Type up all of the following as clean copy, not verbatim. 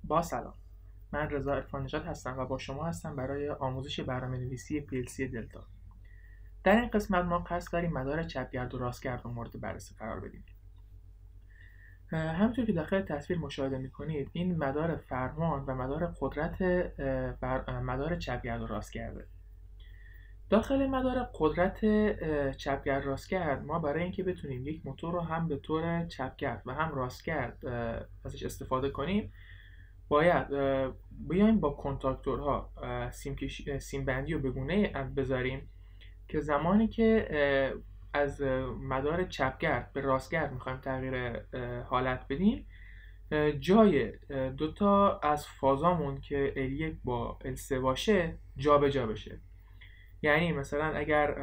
با سلام، من رضا عرفان‌نژاد هستم و با شما هستم برای آموزش برنامه‌نویسی PLC دلتا. در این قسمت ما قصد داریم مدار چپگرد و راستگرد رو مورد بررسی قرار بدیم. همونطور که داخل تصویر مشاهده می‌کنید، این مدار فرمان و مدار قدرت مدار چپگرد و راستگرده. داخل مدار قدرت چپگرد راستگرد ما برای اینکه بتونیم یک موتور رو هم به طور چپگرد و هم راستگرد ازش استفاده کنیم، باید بیایم با کنتاکتورها سیم بندی رو به گونه‌ای بذاریم که زمانی که از مدار چپگرد به راستگرد میخوایم تغییر حالت بدیم، جای دوتا از فازامون که L1 با L3 باشه جابجا بشه. یعنی مثلا اگر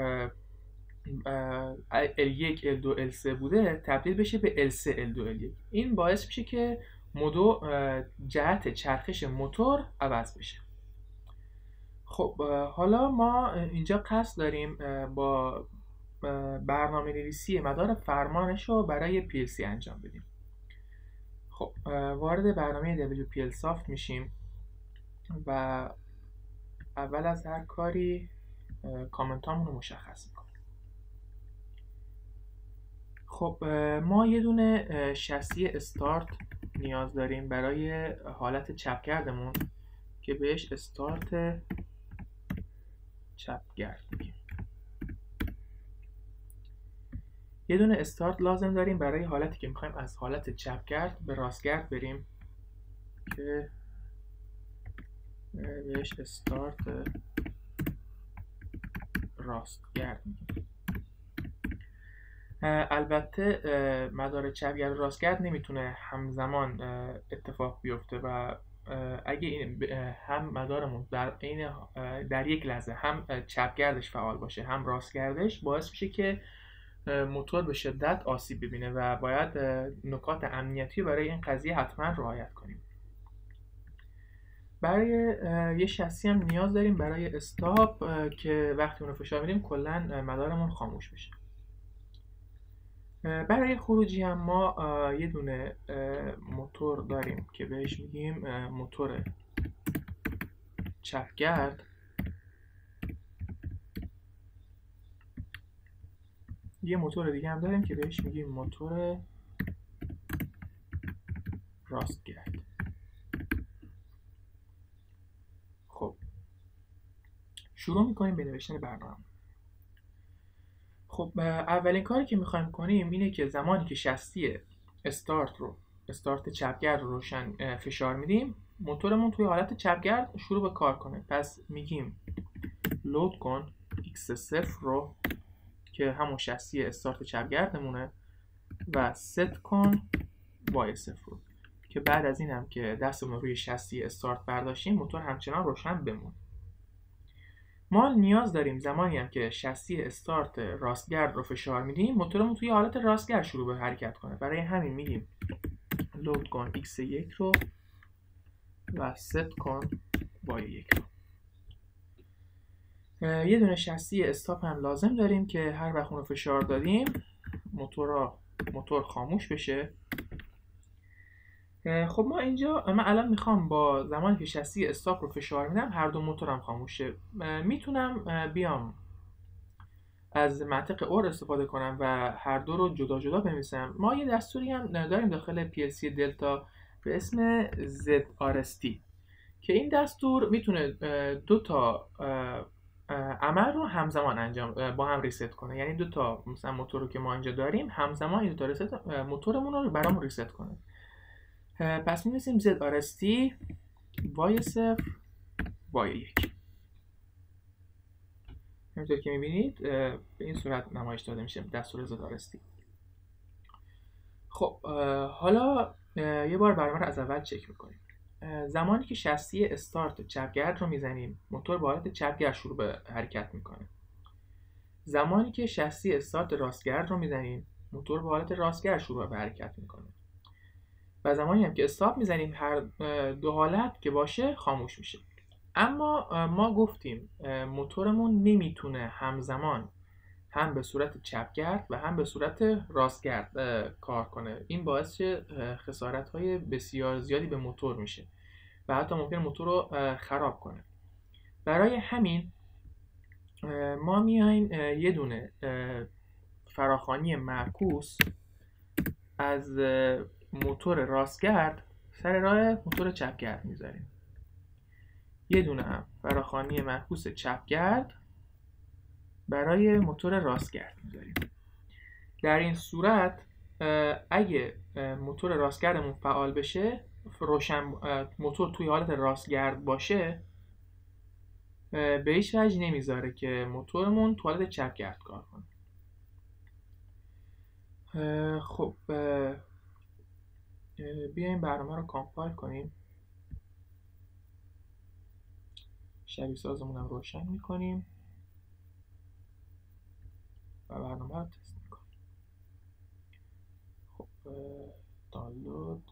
L1 L2 L3 بوده تبدیل بشه به L3 L2 L1. این باعث میشه که جهت چرخش موتور عوض بشه. خب حالا ما اینجا قصد داریم با برنامه نویسی مدار فرمانش رو برای PLC انجام بدیم. خب وارد برنامه WPLSoft میشیم و اول از هر کاری کامنت هامون رو مشخص میکنیم. خب ما یه دونه شاسی استارت نیاز داریم برای حالت چپگردمون که بهش استارت چپگرد میگیم. یه دونه استارت لازم داریم برای حالتی که میخوایم از حالت چپگرد به راستگرد بریم که بهش استارت راستگرد میگیم. البته مدار چپگرد و راستگرد نمیتونه همزمان اتفاق بیفته و اگه هم مدارمون در یک لحظه هم چپگردش فعال باشه هم راستگردش، باعث میشه که موتور به شدت آسیب ببینه و باید نکات امنیتی برای این قضیه حتما رعایت کنیم. برای یه شاسی هم نیاز داریم برای استاپ که وقتی اون رو فشار میدیم کلا مدارمون خاموش بشه. برای خروجی هم ما یه دونه موتور داریم که بهش میگیم موتور چپگرد. یه موتور دیگه هم داریم که بهش میگیم موتور راستگرد. خب شروع میکنیم به نوشتن برنامه. خب اولین کاری که میخوایم کنیم اینه که زمانی که شاسی استارت چپگرد رو روشن فشار میدیم، موتورمون توی حالت چپگرد شروع به کار کنه. پس میگیم لود کن X0 رو که همون شاسی استارت چپگردمونه و ست کن Y0 رو که بعد از اینم که دستمون روی شاسی استارت برداشتیم موتور همچنان روشن بمونه. ما نیاز داریم زمانی هم که شاسی استارت راستگرد رو فشار میدیم موتورمون توی حالت راستگرد شروع به حرکت کنه. برای همین میگیم لود کن X1 رو و ست کن Y1 رو. یه دونه شاسی استاپ هم لازم داریم که هر وقت اون رو فشار دادیم موتور خاموش بشه. خب من الان میخوام با زمانی که شاسی استاپ رو فشار میدم هر دو موتورم خاموشه. میتونم بیام از منطق اور استفاده کنم و هر دو رو جدا جدا بنویسم. ما یه دستوری هم داریم داخل PLC دلتا به اسم ZRST که این دستور میتونه دو تا عمل رو همزمان با هم ریست کنه. یعنی دو تا مثلا موتور رو که ما اینجا داریم همزمان این دو تا موتورمون رو برامون ریست کنه. پس می‌نویسیم ZRST Y0 Y1. همونطور که می‌بینید به این صورت نمایش داده میشه دستور ZRST. خب حالا یه بار برنامه رو از اول چک می‌کنیم. زمانی که شاسی استارت چپگرد رو میزنیم موتور با حالت چپگرد شروع به حرکت میکنه. زمانی که شاسی استارت راستگرد رو میزنیم موتور با حالت راستگرد شروع به حرکت میکنه و زمانی هم که استاپ میزنیم هر دو حالت که باشه خاموش میشه. اما ما گفتیم موتورمون نمیتونه همزمان هم به صورت چپگرد و هم به صورت راستگرد کار کنه. این باعث خسارت‌های بسیار زیادی به موتور میشه. و حتی ممکن موتور رو خراب کنه. برای همین ما میایم یه دونه فراخوانی معکوس از موتور راستگرد سر راه موتور چپگرد میذاریم. یه دونه هم فراخوانی معکوس چپگرد برای موتور راستگرد میذاریم. در این صورت اگه موتور راستگردمون فعال بشه، موتور توی حالت راستگرد باشه، به هیچ وجه نمیذاره که موتورمون تو حالت چپگرد کار کنه. خب بیایم برنامه رو کامپایل کنیم. شبیه سازمون هم روشن میکنیم و برنامه رو تست میکنیم. خب دانلود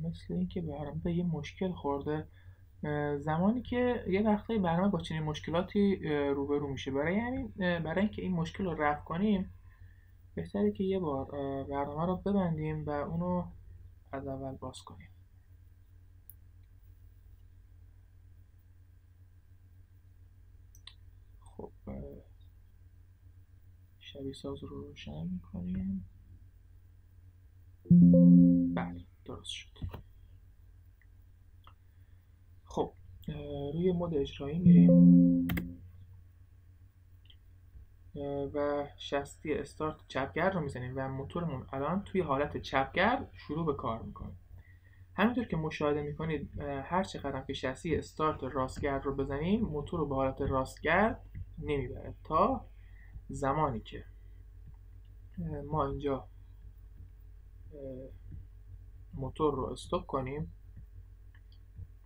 مثل اینکه برنامه به یه مشکل خورده. زمانی که یه وقتایی برنامه با چنین مشکلاتی روبرو میشه، برای اینکه این مشکل رو رفع کنیم بهتره که یه بار برنامه رو ببندیم و اونو از اول باز کنیم. خب شبیه ساز رو روشن میکنیم. بله درست شد. خب روی مود اجرایی میریم و شستی استارت چپگرد رو میزنیم و موتورمون الان توی حالت چپگرد شروع به کار میکنه. همینطور که مشاهده میکنید هر چقدر که شستی استارت راستگرد رو بزنیم موتور رو به حالت راستگرد نمیبره تا زمانی که ما اینجا موتور رو استاپ کنیم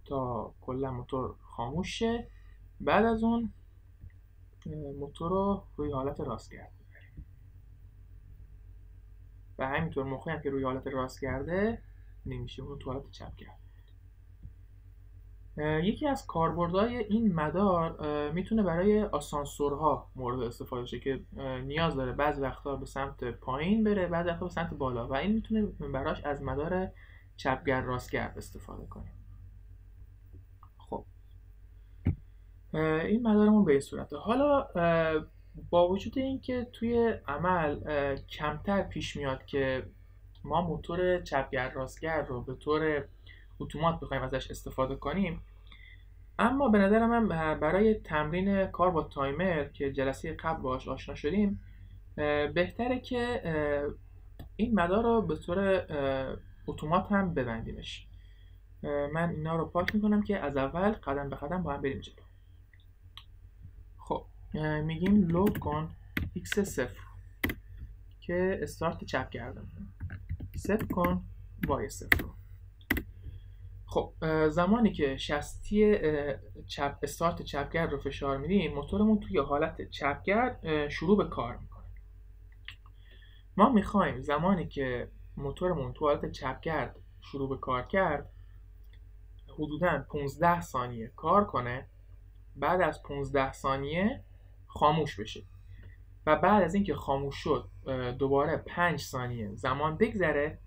تا کلا موتور خاموش شه. بعد از اون موتور رو روی حالت راستگرد ببریم و همینطور موقعی که روی حالت راستگرده نمیشه اون تو حالت چپگرد. یکی از کاربردهای این مدار میتونه برای آسانسورها مورد استفاده شه که نیاز داره بعضی وقتا به سمت پایین بره، بعضی وقتا به سمت بالا، و این میتونه براش از مدار چپگرد راستگرد استفاده کنیم. خب این مدارمون به این صورته. حالا با وجود اینکه توی عمل کمتر پیش میاد که ما موتور چپگرد راستگرد رو به طور اتومات بخوایم ازش استفاده کنیم، اما به نظر من برای تمرین کار با تایمر که جلسه قبل باهاش آشنا شدیم بهتره که این مدار رو به طور اتومات هم ببندیمش. من اینا رو پاک میکنم که از اول قدم به قدم با هم بریم جلو. خب میگیم لود کن x0 که استارت چپگردم، ست کن y0 رو. خب زمانی که شستی استارت چپگرد رو فشار میدیم موتورمون توی حالت چپگرد شروع به کار میکنه. ما میخوایم زمانی که موتورمون تو حالت چپگرد شروع به کار کرد حدوداً 15 ثانیه کار کنه، بعد از 15 ثانیه خاموش بشه و بعد از اینکه خاموش شد دوباره 5 ثانیه زمان بگذره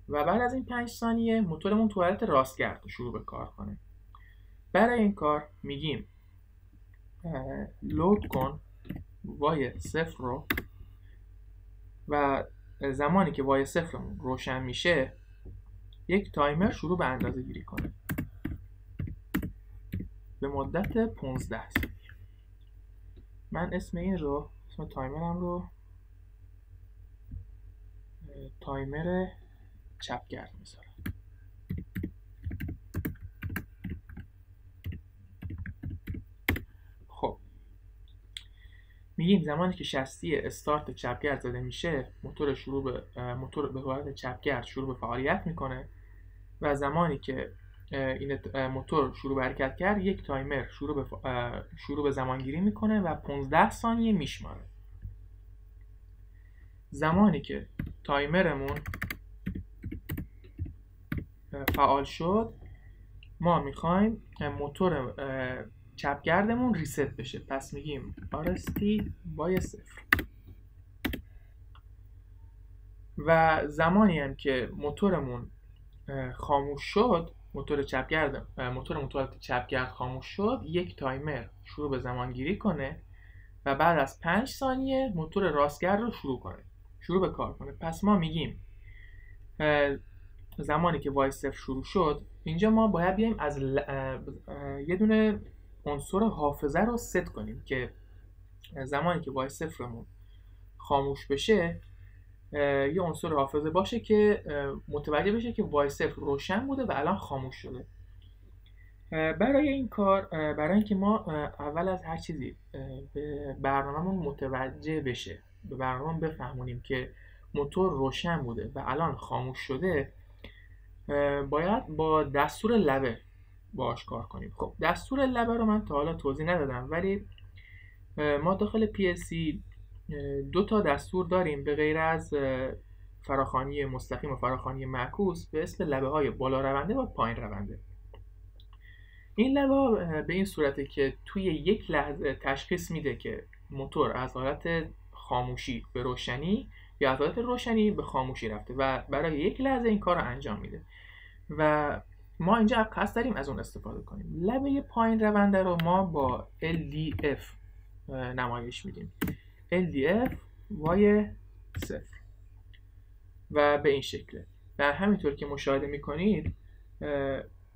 و بعد از این 5 ثانیه موتورمون تو حالت راستگرد شروع به کار کنه. برای این کار میگیم لود کن y0 رو و زمانی که y0 روشن میشه یک تایمر شروع به اندازه گیری کنه به مدت 15 ثانیه. من اسم تایمرم رو تایمر چپگرد میذارم. میگیم زمانی که شستی استارت چپگرد زده میشه، موتور به حالت چپگرد شروع به فعالیت میکنه و زمانی که این موتور شروع به حرکت کرد، یک تایمر شروع به زمانگیری میکنه و 15 ثانیه میشماره. زمانی که تایمرمون فعال شد، ما میخوایم موتور چپگردمون ریست بشه. پس میگیم RST بای 0. و زمانی هم که موتورمون خاموش شد، موتور چپگرد خاموش شد، یک تایمر شروع به زمانگیری کنه و بعد از 5 ثانیه موتور راستگرد رو شروع به کار کنه. پس ما میگیم زمانی که وای 0 شروع شد، اینجا ما باید بیایم از یه دونه عنصر حافظه رو ست کنیم که زمانی که وای 0 مون خاموش بشه، یه عنصر حافظه باشه که متوجه بشه که وای 0 روشن بوده و الان خاموش شده. برای این کار، برای اینکه ما اول از هر چیزی به برنامه‌مون متوجه بشه، به برنامه‌مون بفهمونیم که موتور روشن بوده و الان خاموش شده، باید با دستور لبه باهاش کار کنیم. خب دستور لبه رو من تا حالا توضیح ندادم، ولی ما داخل PLC 2 تا دستور داریم به غیر از فراخوانی مستقیم و فراخوانی معکوس به اسم لبه های بالا رونده و پایین رونده. این لبه به این صورته که توی یک لحظه تشخیص میده که موتور از حالت خاموشی به روشنی یا از حالت روشنی به خاموشی رفته و برای یک لحظه این کار رو انجام میده و ما اینجا قصد داریم از اون استفاده کنیم. لبه پایین رونده رو ما با LDF نمایش میدیم. LDF وای 0 و به این شکله. و همینطور که مشاهده میکنید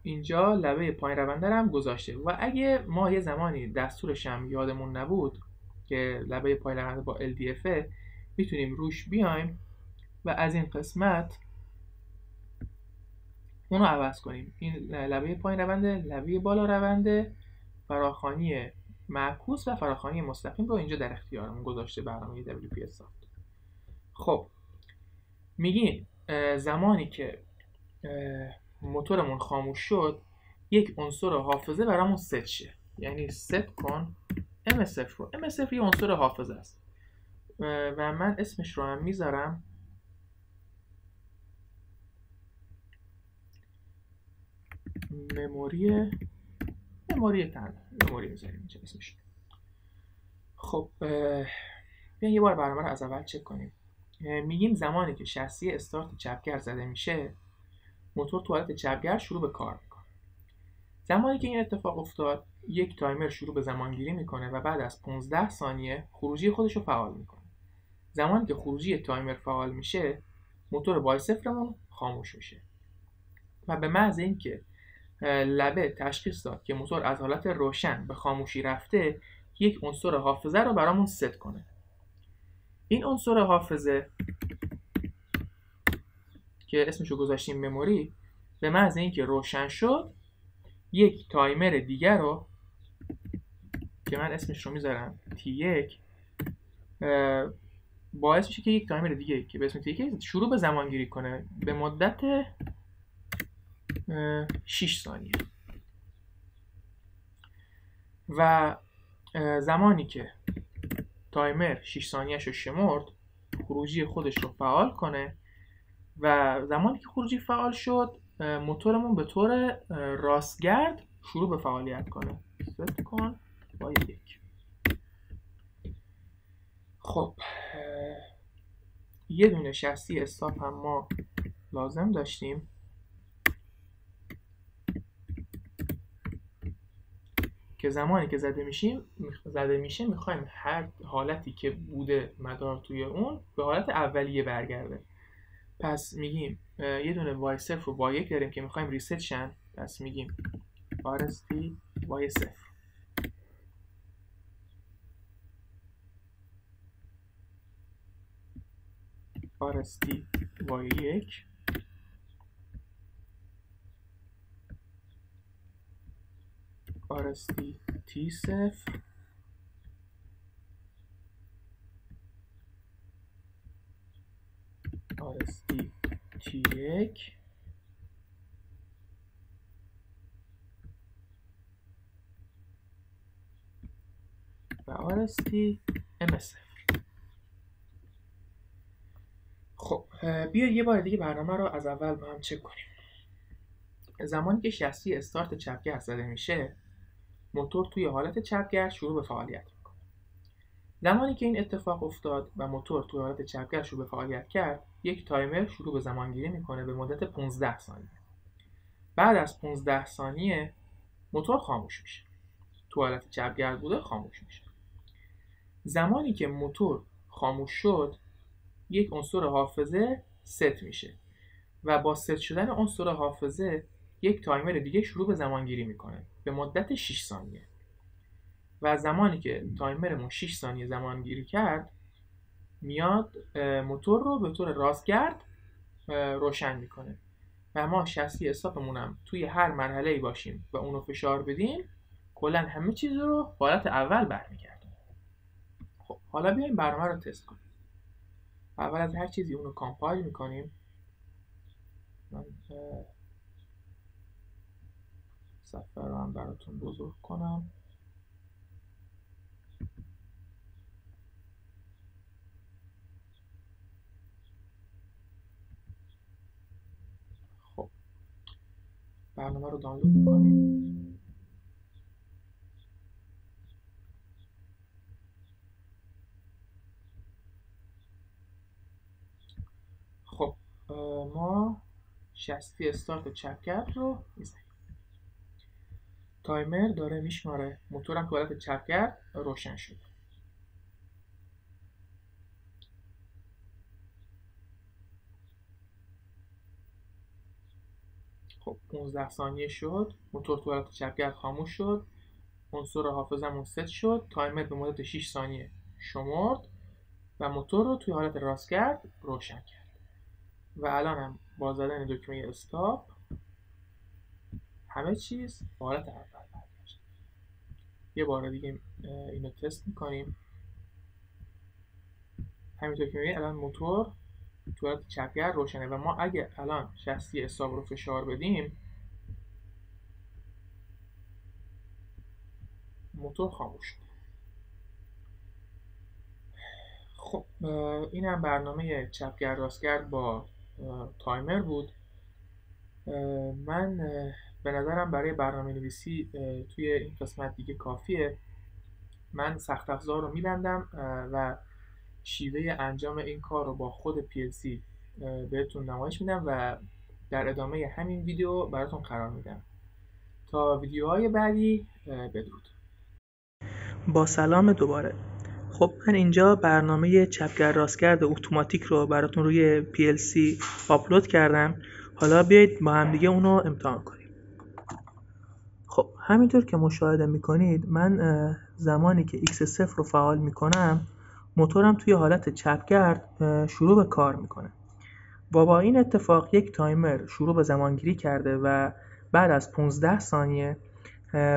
اینجا لبه پایین رونده رو هم گذاشته و اگه ما یه زمانی دستورش هم یادمون نبود که لبه پایین رونده با LDF میتونیم روش بیایم و از این قسمت اونو عوض کنیم. این لبه پایین رونده، لبه بالا رونده، فراخوانی معکوس و فراخوانی مستقیم رو اینجا در اختیارمون گذاشته برنامه WPS. خب میگیم زمانی که موتورمون خاموش شد، یک عنصر حافظه برامون ست شه، یعنی ست کن MS0 رو. MS0 یه عنصر حافظه است و من اسمش رو هم میذارم مموری میذاریم اینجا اسمش. خب بیاین یه بار برنامه رو از اول چک کنیم. میگیم زمانی که شاسی استارت چپگرد زده میشه، موتور تو حالت چپگرد شروع به کار میکنه. زمانی که این اتفاق افتاد، یک تایمر شروع به زمانگیری میکنه و بعد از 15 ثانیه خروجی خودش رو فعال میکنه. زمانی که خروجی تایمر فعال میشه، موتور وای 0 خاموش میشه و به محض اینکه لبه تشخیص داد که موتور از حالت روشن به خاموشی رفته، یک عنصر حافظه رو برامون ست کنه. این عنصر حافظه که اسمشو گذاشتیم مموری، به محض اینکه روشن شد، یک تایمر دیگر رو که من اسمش رو میذارم T1 باعث میشه که یک تایمر دیگه که به اسم T1 شروع به زمانگیری کنه به مدت 6 ثانیه و زمانی که تایمر 6 ثانیه‌شو شمرد، خروجی خودش رو فعال کنه و زمانی که خروجی فعال شد، موتورمون به طور راستگرد شروع به فعالیت کنه. ست کن با 1. خب یه دونه شاسی استاپ هم ما لازم داشتیم که زمانی که زده میشه میخوایم هر حالتی که بوده مدار توی اون به حالت اولیه برگرده. پس میگیم یه دونه وای 0 رو با 1 داریم که میخوایم ریست شن. پس میگیم RST وای 0 RST وای 1 RST T0 1 و RST M0. خب بیا یه بار دیگه برنامه رو از اول با هم چک کنیم. زمانی که شاسی استارت چپگرد زده میشه، موتور توی حالت چپگرد شروع به فعالیت میکنه. زمانی که این اتفاق افتاد و موتور توی حالت چپگرد شروع به فعالیت کرد، یک تایمر شروع به زمانگیری میکنه به مدت 15 ثانیه. بعد از 15 ثانیه موتور خاموش میشه. تو حالت چپگرد بوده، خاموش میشه. زمانی که موتور خاموش شد، یک عنصر حافظه ست میشه و با ست شدن عنصر حافظه یک تایمر دیگه شروع به زمانگیری میکنه به مدت 6 ثانیه. و زمانی که تایمرمون 6 ثانیه زمانگیری کرد، میاد موتور رو به طور راستگرد روشن میکنه و ما شاسی استاپمون هم توی هر مرحله‌ای باشیم و اونو فشار بدیم، کلا همه چیز رو به حالت اول برمیگردونه. خب حالا بیایم برنامه رو تست کنیم. اول از هر چیزی اونو کامپایل میکنیم. من صفحه رو هم براتون بزرگ کنم. خب برنامه رو دانلود میکنیم. خب ما شاسی استارت چپگرد رو میزنیم. تایمر داره میشماره. موتورم تو حالت چپگرد روشن شد. خب 15 ثانیه شد. موتور تو حالت چپگرد خاموش شد. عنصر حافظمون ست شد. تایمر به مدت 6 ثانیه شمرد و موتور رو توی حالت راستگرد روشن کرد. و الان هم با زدن دکمه استاپ همه چیز به حالت اول برگشت. یه بار دیگه اینو تست میکنیم. همینطور که میبینید الان موتور تو حالت چپگرد روشنه و ما اگه الان شاسی استاپ رو فشار بدیم، موتور خاموش شد. خب این هم برنامه چپگرد راستگرد با تایمر بود. من به نظرم برای برنامه نویسی توی این قسمت دیگه کافیه. من سخت افزار رو میبندم و شیوه انجام این کار رو با خود PLC بهتون نمایش میدم و در ادامه همین ویدیو براتون قرار میدم. تا ویدیوهای بعدی بدرود. با سلام دوباره. خب من اینجا برنامه چپگرد راستگرد اتوماتیک رو براتون روی PLC آپلود کردم. حالا بیایید با هم دیگه اونو امتحان کنیم. خب همینطور که مشاهده میکنید من زمانی که X0 رو فعال میکنم، موتورم توی حالت چپگرد شروع به کار میکنه. با این اتفاق یک تایمر شروع به زمانگیری کرده و بعد از 15 ثانیه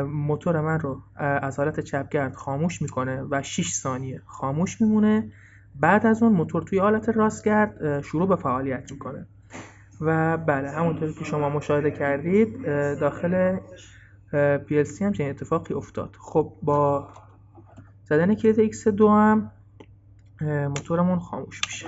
موتور من رو از حالت چپگرد خاموش میکنه و 6 ثانیه خاموش میمونه. بعد از اون موتور توی حالت راستگرد شروع به فعالیت میکنه و بله همونطوری که شما مشاهده کردید داخل PLC هم چنین اتفاقی افتاد. خب با زدن کلید X2 هم موتورمون خاموش میشه.